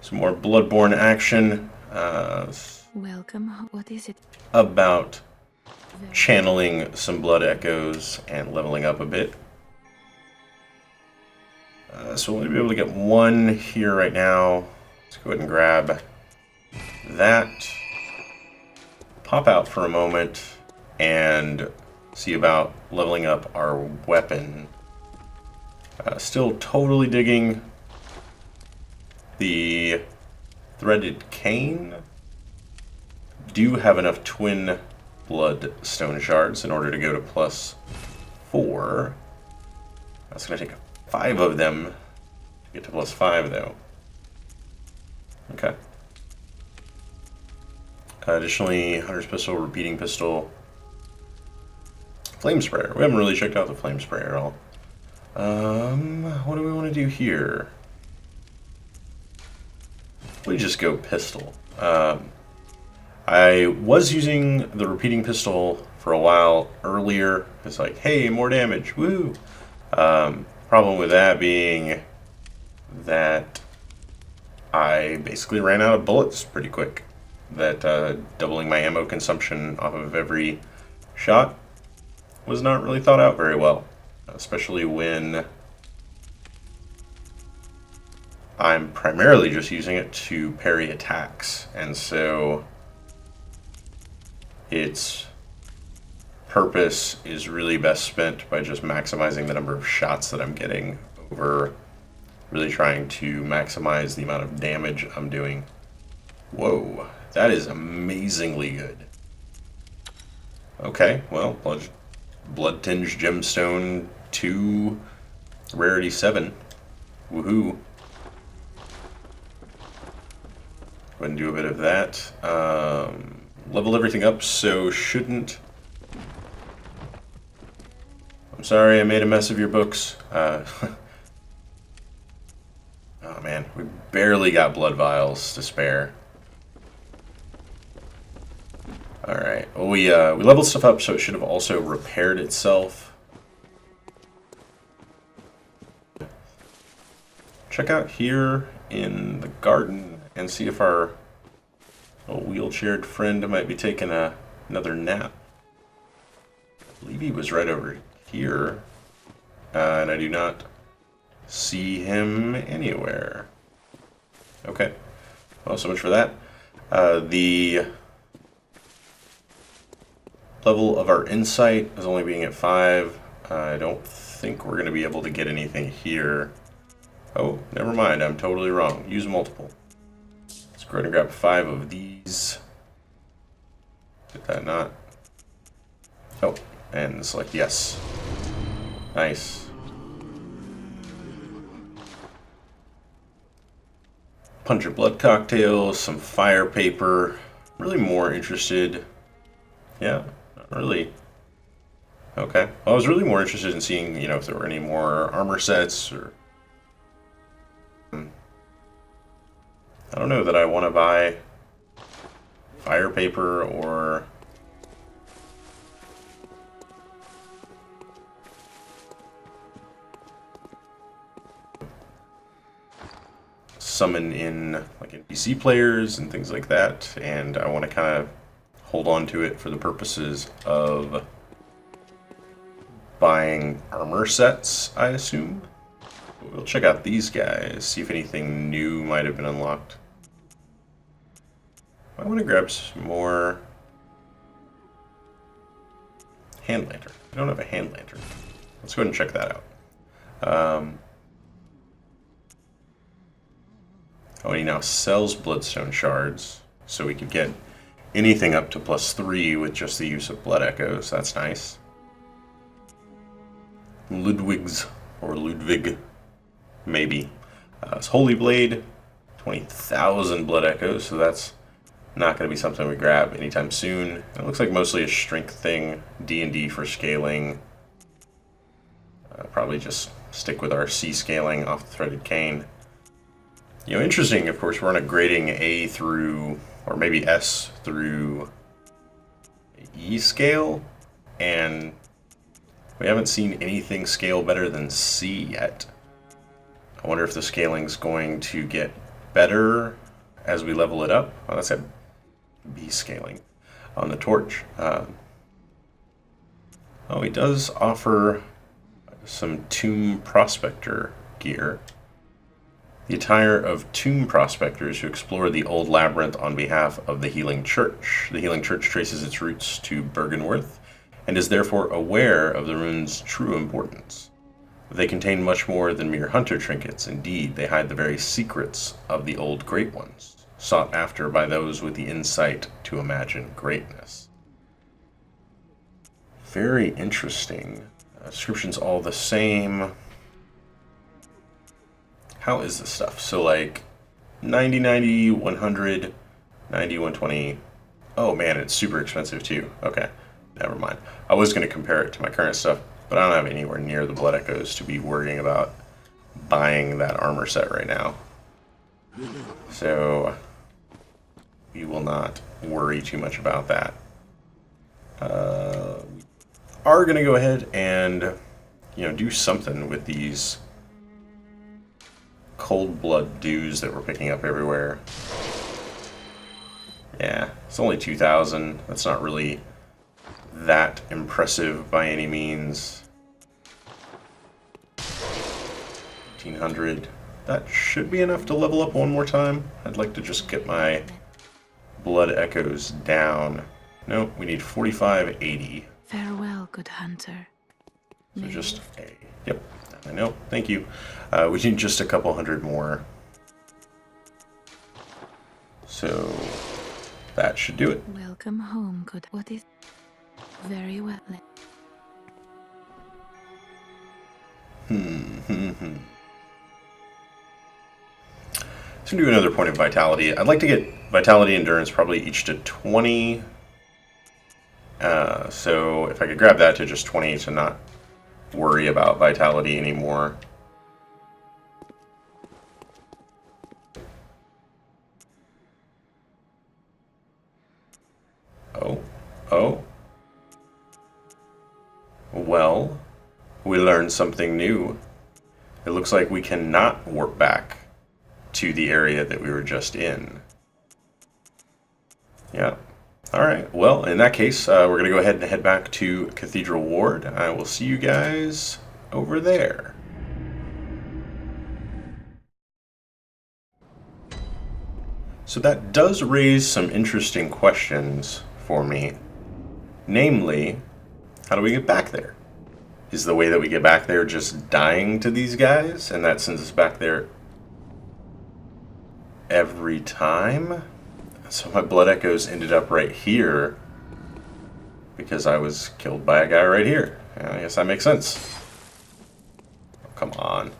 Some more Bloodborne action. Welcome. What is it? About channeling some blood echoes and leveling up a bit. So we'll be able to get one here right now. Let's go ahead and grab that. Pop out for a moment and see about leveling up our weapon. Still totally digging the threaded cane. Do have enough twin bloodstone shards in order to go to +4. That's going to take 5 of them to get to +5 though. Okay. Additionally, Hunter's Pistol, Repeating Pistol, Flame Sprayer. We haven't really checked out the Flame Sprayer at all. What do we want to do here? We just go pistol. I was using the Repeating Pistol for a while earlier. It's like, hey, more damage, woo! Problem with that being that I basically ran out of bullets pretty quick. That doubling my ammo consumption off of every shot was not really thought out very well. Especially when I'm primarily just using it to parry attacks. And so its purpose is really best spent by just maximizing the number of shots that I'm getting over really trying to maximize the amount of damage I'm doing. Whoa, that is amazingly good. Okay, well, Blood Tinged Gemstone 2, Rarity 7. Woohoo. Go ahead and do a bit of that. Level everything up, so shouldn't... I'm sorry I made a mess of your books. Oh man, we barely got blood vials to spare. Alright, well we leveled stuff up so it should have also repaired itself. Check out here in the garden and see if our little wheelchaired friend might be taking another nap. I believe he was right over here, and I do not see him anywhere. Okay, well, so much for that. The level of our insight is only being at 5. I don't think we're going to be able to get anything here. Oh, never mind, I'm totally wrong. Use multiple. Let's go ahead and grab 5 of these. Did that not? Oh, and select yes. Nice. Punch your blood cocktails, some fire paper. Really more interested. Yeah, not really. Okay. Well, I was really more interested in seeing, if there were any more armor sets or. I don't know that I want to buy fire paper or summon in like NPC players and things like that, and I want to kind of hold on to it for the purposes of buying armor sets, I assume. We'll check out these guys, see if anything new might have been unlocked. I want to grab some more hand lantern. I don't have a hand lantern. Let's go ahead and check that out. Oh, he now sells bloodstone shards, so we could get anything up to +3 with just the use of blood echoes. That's nice. Ludwig's, or Ludwig, maybe. It's Holy Blade, 20,000 blood echoes, so that's not going to be something we grab anytime soon. It looks like mostly a strength thing, D&D for scaling. Probably just stick with our C scaling off the threaded cane. Interesting, of course, we're on a grading A through, or maybe S through E scale, and we haven't seen anything scale better than C yet. I wonder if the scaling's going to get better as we level it up. Oh, that's at B scaling on the torch. Oh, he does offer some Tomb Prospector gear. The attire of tomb prospectors who explore the old labyrinth on behalf of the Healing Church. The Healing Church traces its roots to Bergenworth and is therefore aware of the rune's true importance. They contain much more than mere hunter trinkets. Indeed, they hide the very secrets of the old Great Ones, sought after by those with the insight to imagine greatness. Very interesting. Description's all the same. How is this stuff? So like 90, 90, 100, 90, 120. Oh man, it's super expensive too. Okay, never mind. I was going to compare it to my current stuff, but I don't have anywhere near the Blood Echoes to be worrying about buying that armor set right now. So we will not worry too much about that. We are going to go ahead and, do something with these cold blood dues that we're picking up everywhere. Yeah, it's only 2,000. That's not really that impressive by any means. 1,500. That should be enough to level up one more time. I'd like to just get my blood echoes down. Nope, we need 4580. Farewell, good hunter. So just a... Yep, I know. Thank you. We need just a couple hundred more. So that should do it. Welcome home, good. What is... Very well. Let's do another point of vitality. I'd like to get vitality endurance probably each to 20. So if I could grab that to just 20 to not worry about vitality anymore. Oh. Well, we learned something new. It looks like we cannot warp back to the area that we were just in. Yeah. Alright, well, in that case, we're going to go ahead and head back to Cathedral Ward. I will see you guys over there. So that does raise some interesting questions for me. Namely, how do we get back there? Is the way that we get back there just dying to these guys, and that sends us back there every time? So my blood echoes ended up right here because I was killed by a guy right here. I guess that makes sense. Oh, come on.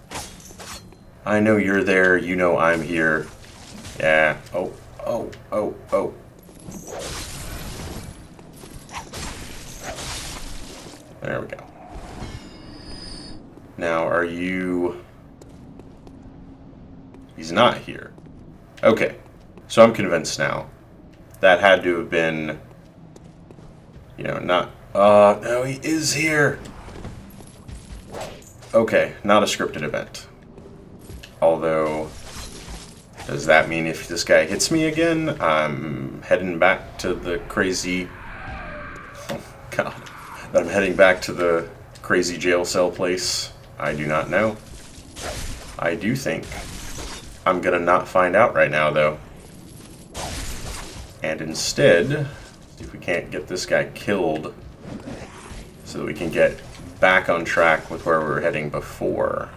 I know you're there, you know I'm here. Yeah. Oh. There we go. Now, are you... He's not here. Okay. So I'm convinced now. That had to have been... not... no, he is here! Okay, not a scripted event. Although... Does that mean if this guy hits me again, I'm heading back to the crazy... Oh, God. I'm heading back to the crazy jail cell place? I do not know. I do think I'm gonna not find out right now, though. And instead, see if we can't get this guy killed so that we can get back on track with where we were heading before.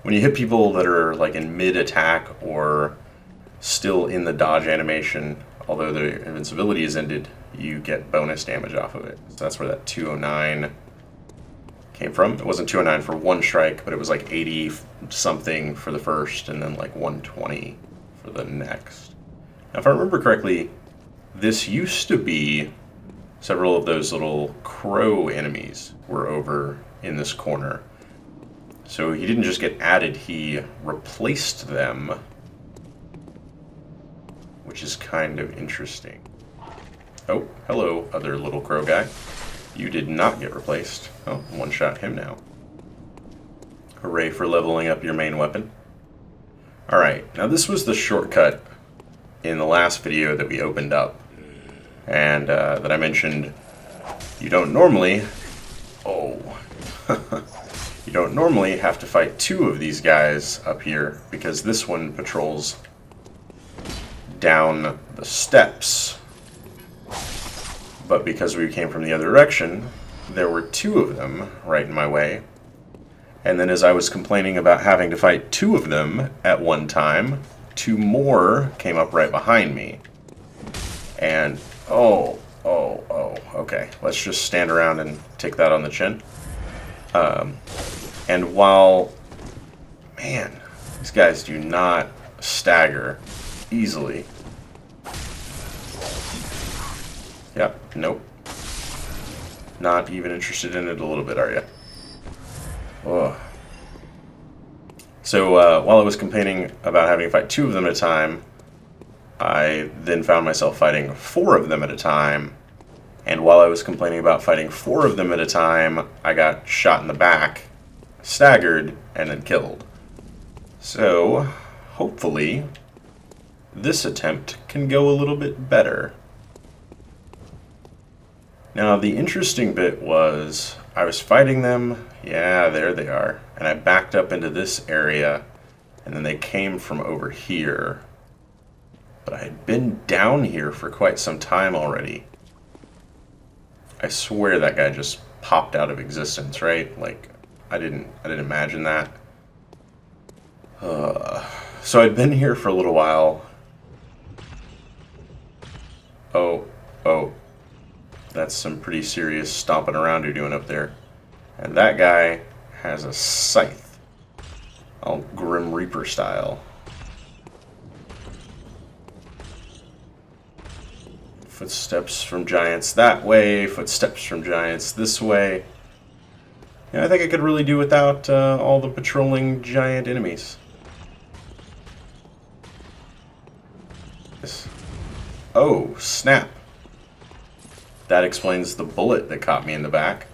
When you hit people that are like in mid-attack or still in the dodge animation, although their invincibility is ended, you get bonus damage off of it. So that's where that 209 came from. It wasn't 209 for one strike, but it was like 80 something for the first and then like 120 for the next. Now, if I remember correctly, this used to be several of those little crow enemies were over in this corner. So he didn't just get added, he replaced them, which is kind of interesting. Oh, hello, other little crow guy. You did not get replaced. Oh, one-shot him now. Hooray for leveling up your main weapon. Alright, now this was the shortcut in the last video that we opened up. And that I mentioned you don't normally... Oh. You don't normally have to fight two of these guys up here, because this one patrols down the steps. But because we came from the other direction, there were two of them right in my way. And then as I was complaining about having to fight two of them at one time, two more came up right behind me. And, okay. Let's just stand around and take that on the chin. And while, man, these guys do not stagger easily. Yep, nope. Not even interested in it a little bit, are you? Oh. So, while I was complaining about having to fight two of them at a time, I then found myself fighting four of them at a time. And while I was complaining about fighting four of them at a time, I got shot in the back, staggered, and then killed. So, hopefully, this attempt can go a little bit better. Now, the interesting bit was, I was fighting them, yeah, there they are, and I backed up into this area, and then they came from over here. But I had been down here for quite some time already. I swear that guy just popped out of existence, right? Like, I didn't imagine that. So I'd been here for a little while. Oh. That's some pretty serious stomping around you're doing up there. And that guy has a scythe. All Grim Reaper style. Footsteps from giants that way, footsteps from giants this way. Yeah, I think I could really do without all the patrolling giant enemies. Oh, snap. That explains the bullet that caught me in the back.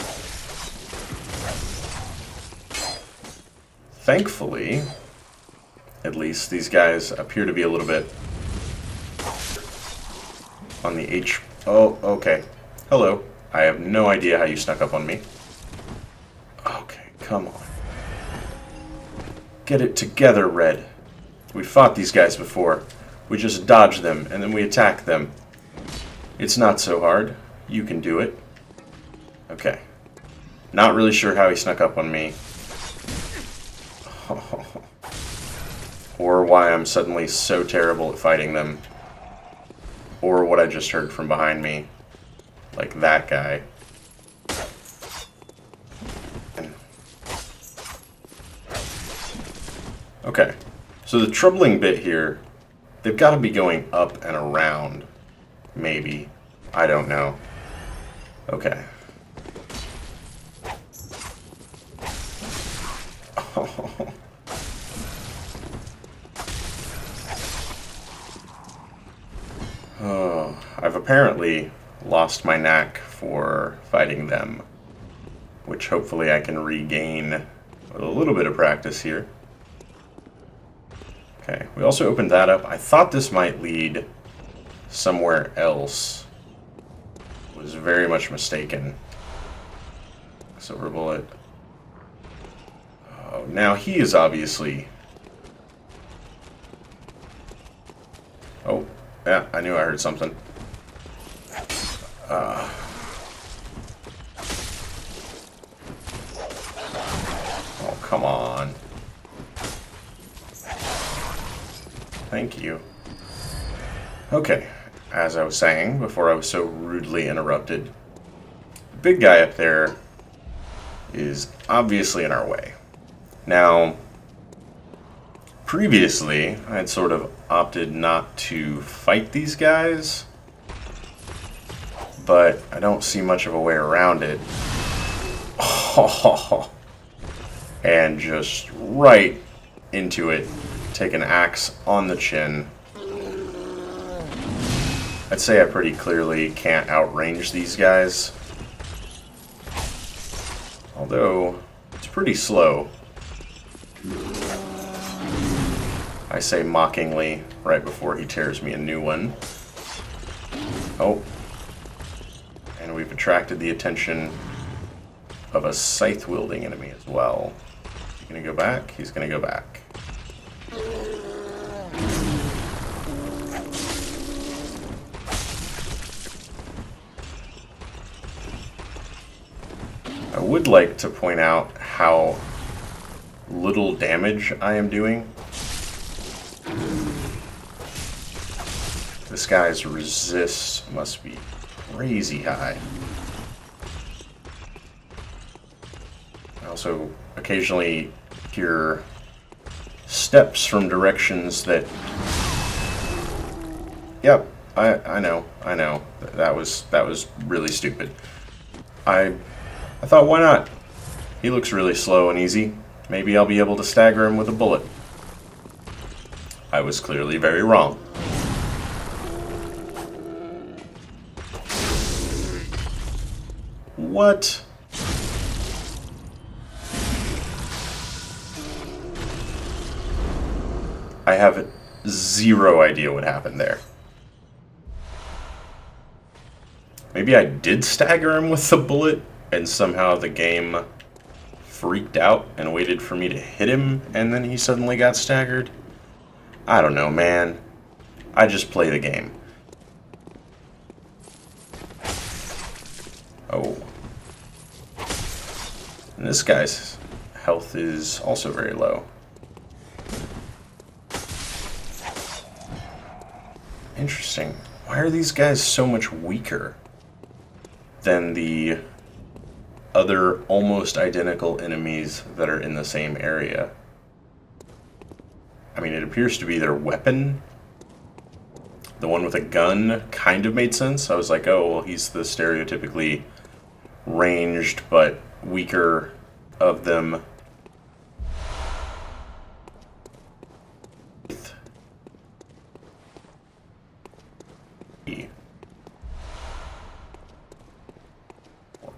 Thankfully, at least, these guys appear to be a little bit on the H... Oh, okay. Hello. I have no idea how you snuck up on me. Okay, come on. Get it together, Red. We fought these guys before. We just dodged them, and then we attacked them. It's not so hard. You can do it. Okay. Not really sure how he snuck up on me. Or why I'm suddenly so terrible at fighting them. Or what I just heard from behind me. Like that guy. Okay. So the troubling bit here, they've got to be going up and around. Maybe. I don't know. Okay. Oh, I've apparently lost my knack for fighting them, which hopefully I can regain with a little bit of practice here. Okay, we also opened that up. I thought this might lead somewhere else. Was very much mistaken. Silver bullet. Oh, now he is obviously... Oh, yeah, I knew I heard something. Oh, come on. Thank you. Okay. As I was saying, before I was so rudely interrupted, the big guy up there is obviously in our way. Now, previously, I had sort of opted not to fight these guys, but I don't see much of a way around it. And just right into it, take an axe on the chin. I'd say I pretty clearly can't outrange these guys. Although, it's pretty slow. I say mockingly right before he tears me a new one. Oh. And we've attracted the attention of a scythe-wielding enemy as well. He's gonna go back? He's gonna go back. I would like to point out how little damage I am doing. This guy's resist must be crazy high. I also occasionally hear steps from directions that... Yep, I know. That was really stupid. I thought, why not? He looks really slow and easy. Maybe I'll be able to stagger him with a bullet. I was clearly very wrong. What? I have zero idea what happened there. Maybe I did stagger him with the bullet, and somehow the game freaked out and waited for me to hit him, and then he suddenly got staggered. I don't know, man. I just play the game. Oh. And this guy's health is also very low. Interesting. Why are these guys so much weaker than the other almost identical enemies that are in the same area? I mean, it appears to be their weapon. The one with a gun kind of made sense. I was like, oh, well, he's the stereotypically ranged but weaker of them.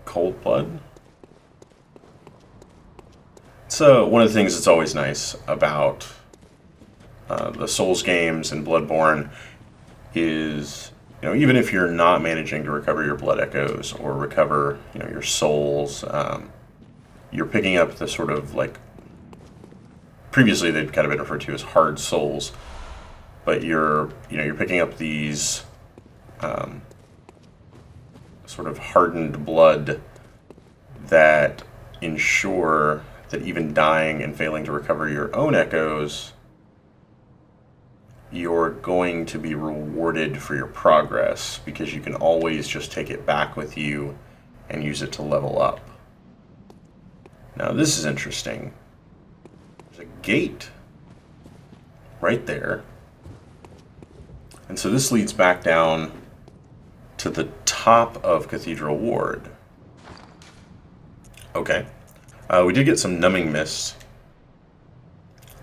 Cold blood. So one of the things that's always nice about the Souls games and Bloodborne is, you know, even if you're not managing to recover your blood echoes or recover, you know, your souls, you're picking up the sort of like, previously they'd kind of been referred to as hard souls, but you're picking up these sort of hardened blood that ensure that even dying and failing to recover your own echoes, you're going to be rewarded for your progress, because you can always just take it back with you and use it to level up. Now this is interesting. There's a gate right there. And so this leads back down to the top of Cathedral Ward. Okay. We did get some numbing mist.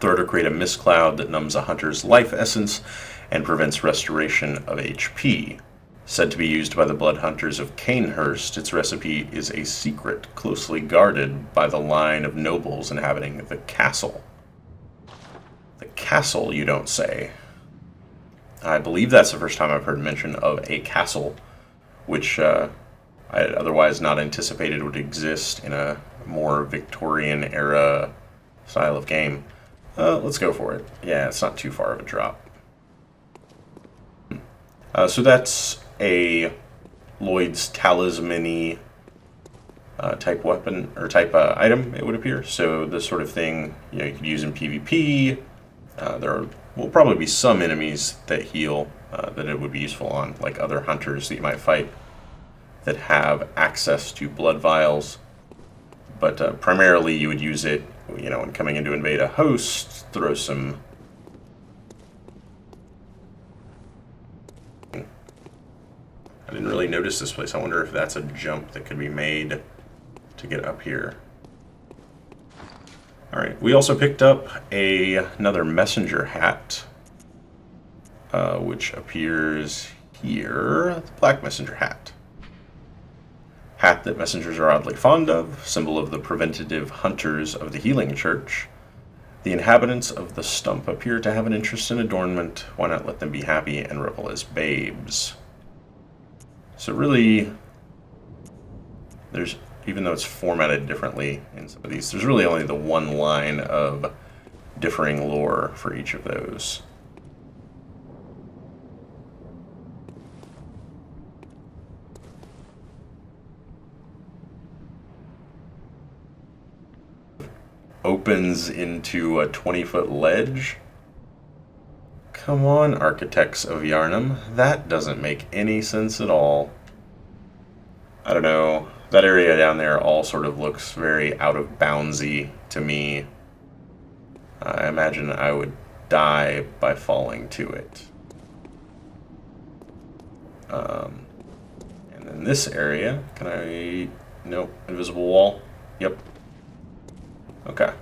Throw to create a mist cloud that numbs a hunter's life essence and prevents restoration of HP. Said to be used by the blood hunters of Canehurst, its recipe is a secret closely guarded by the line of nobles inhabiting the castle. The castle, you don't say? I believe that's the first time I've heard mention of a castle, which I had otherwise not anticipated would exist in a more Victorian era style of game. Let's go for it. Yeah, it's not too far of a drop. So that's a Lloyd's talisman-y type weapon, or type item, it would appear. So this sort of thing, you know, you could use in PvP. There will probably be some enemies that heal that it would be useful on, like other hunters that you might fight that have access to blood vials. But primarily you would use it, you know, when coming in to invade a host, throw some... I didn't really notice this place. I wonder if that's a jump that could be made to get up here. Alright, we also picked up another messenger hat, which appears here, the black messenger hat. Hat that messengers are oddly fond of, symbol of the preventative hunters of the healing church. The inhabitants of the stump appear to have an interest in adornment. Why not let them be happy and revel as babes? So really, there's, even though it's formatted differently in some of these, there's really only the one line of differing lore for each of those. Opens into a 20-foot ledge. Come on, architects of Yarnum. That doesn't make any sense at all. I don't know. That area down there all sort of looks very out of boundsy to me. I imagine I would die by falling to it. And then this area, can I... Nope, invisible wall. Yep. Okay.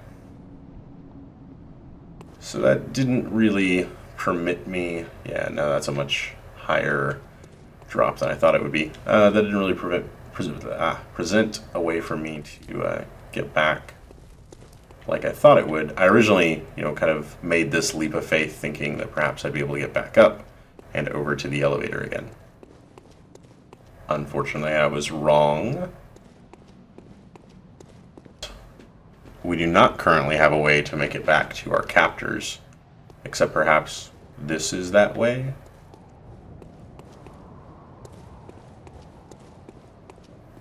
So that didn't really permit me... Yeah, no, that's a much higher drop than I thought it would be. That didn't really present a way for me to get back like I thought it would. I originally, kind of made this leap of faith thinking that perhaps I'd be able to get back up and over to the elevator again. Unfortunately, I was wrong. We do not currently have a way to make it back to our captors, except perhaps this is that way.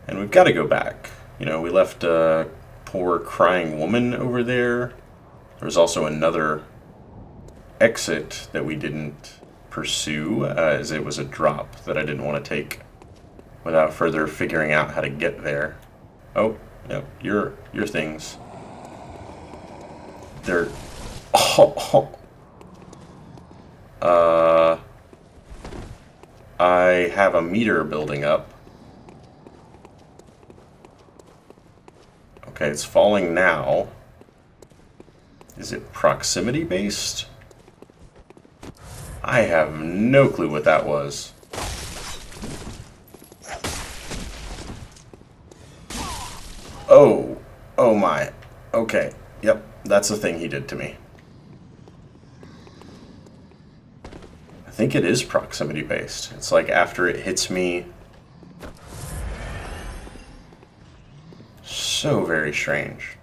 And we've got to go back. We left a poor crying woman over there. There was also another exit that we didn't pursue, as it was a drop that I didn't want to take without further figuring out how to get there. Oh, yep, your things. They're... I have a meter building up. Okay, it's falling now. Is it proximity based? I have no clue what that was. Oh my. Okay, yep, that's the thing he did to me. I think it is proximity based. It's like after it hits me. So very strange.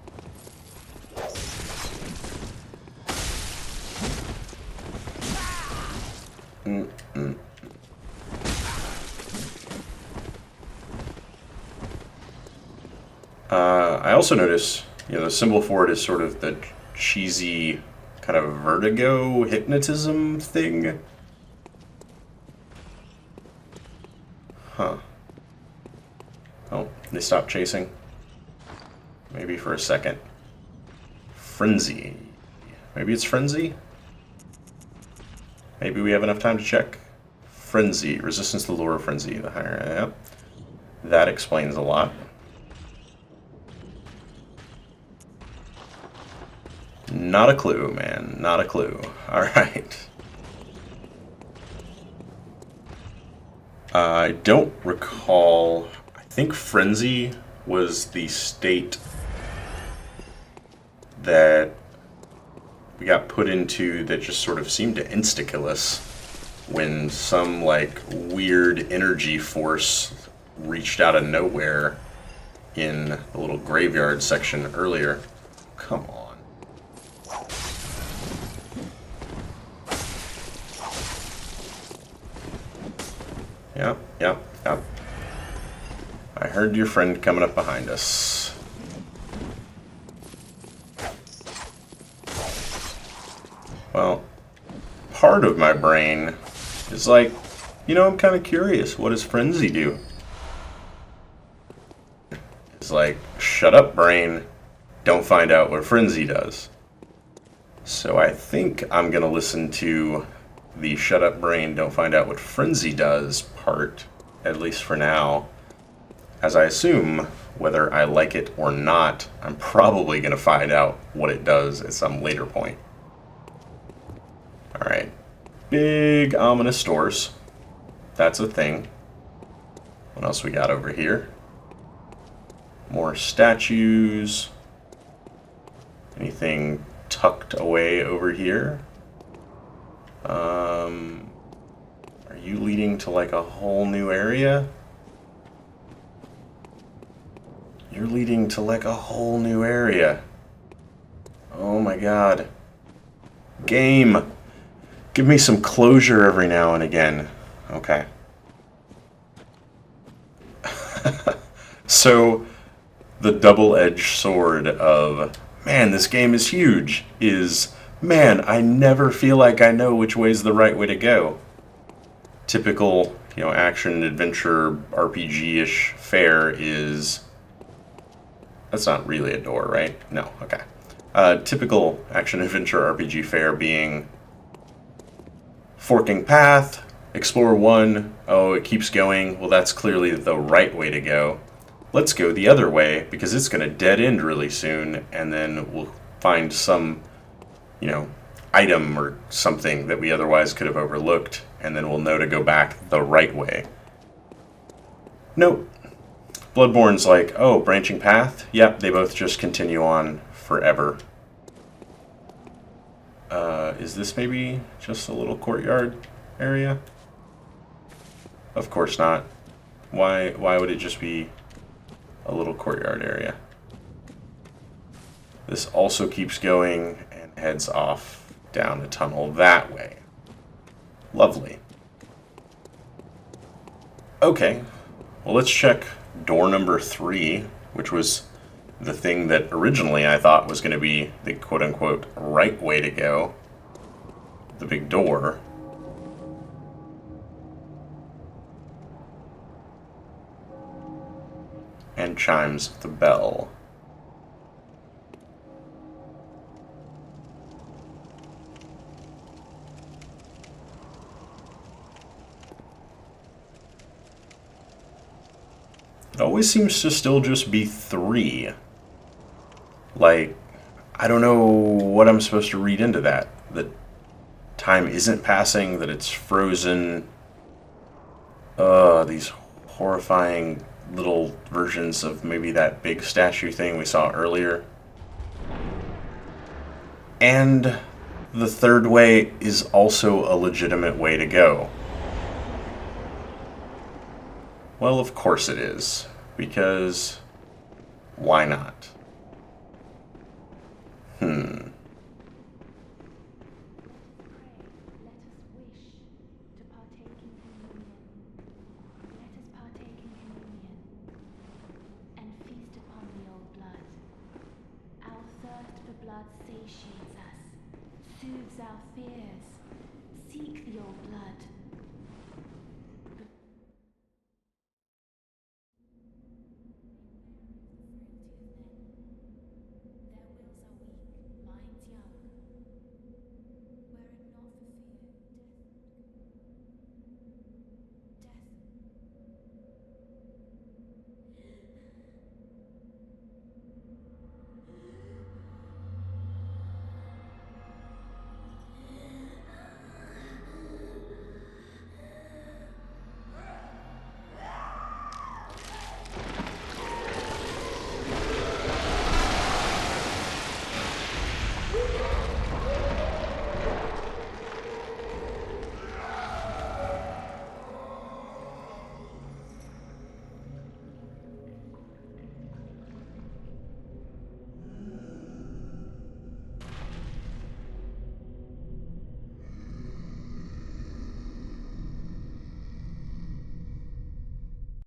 I also notice, the symbol for it is sort of the cheesy kind of vertigo hypnotism thing. Huh. Oh, they stopped chasing. Maybe for a second. Frenzy. Maybe it's Frenzy? Maybe we have enough time to check. Frenzy. Resistance to the lure of Frenzy. The higher... Yep. That explains a lot. Not a clue, man. Not a clue. Alright. I don't recall... I think Frenzy was the state that we got put into that just sort of seemed to insta-kill us when some, weird energy force reached out of nowhere in the little graveyard section earlier. Come on. Yep. I heard your friend coming up behind us. Well, part of my brain is I'm kind of curious. What does Frenzy do? It's shut up, brain. Don't find out what Frenzy does. So I think I'm going to listen to the shut up, brain, don't find out what Frenzy does part, at least for now. As I assume, whether I like it or not, I'm probably going to find out what it does at some later point. Alright. Big ominous doors. That's a thing. What else we got over here? More statues. Anything tucked away over here. Are you leading to like a whole new area? You're leading to like a whole new area. Oh my god. Game! Give me some closure every now and again. Okay. So, the double-edged sword of, man, this game is huge, is, man, I never feel like I know which way's the right way to go. Typical, action, adventure, RPG-ish fare is... That's not really a door, right? No, okay. Typical action, adventure, RPG fare being... forking path, explore one, oh, it keeps going, well, that's clearly the right way to go. Let's go the other way, because it's going to dead end really soon, and then we'll find some, item or something that we otherwise could have overlooked, and then we'll know to go back the right way. Nope. Bloodborne's like, oh, branching path? Yep, they both just continue on forever. Is this maybe just a little courtyard area? Of course not. Why would it just be a little courtyard area? This also keeps going and heads off down a tunnel that way. Lovely. Okay, well, let's check door number 3, which was the thing that originally I thought was going to be the quote-unquote right way to go. The big door. And chimes the bell. It always seems to still just be 3. Like, I don't know what I'm supposed to read into that. That time isn't passing, that it's frozen. These horrifying little versions of maybe that big statue thing we saw earlier. And the third way is also a legitimate way to go. Well, of course it is, because why not? Satiates us, soothes our fears. Seek the old blood,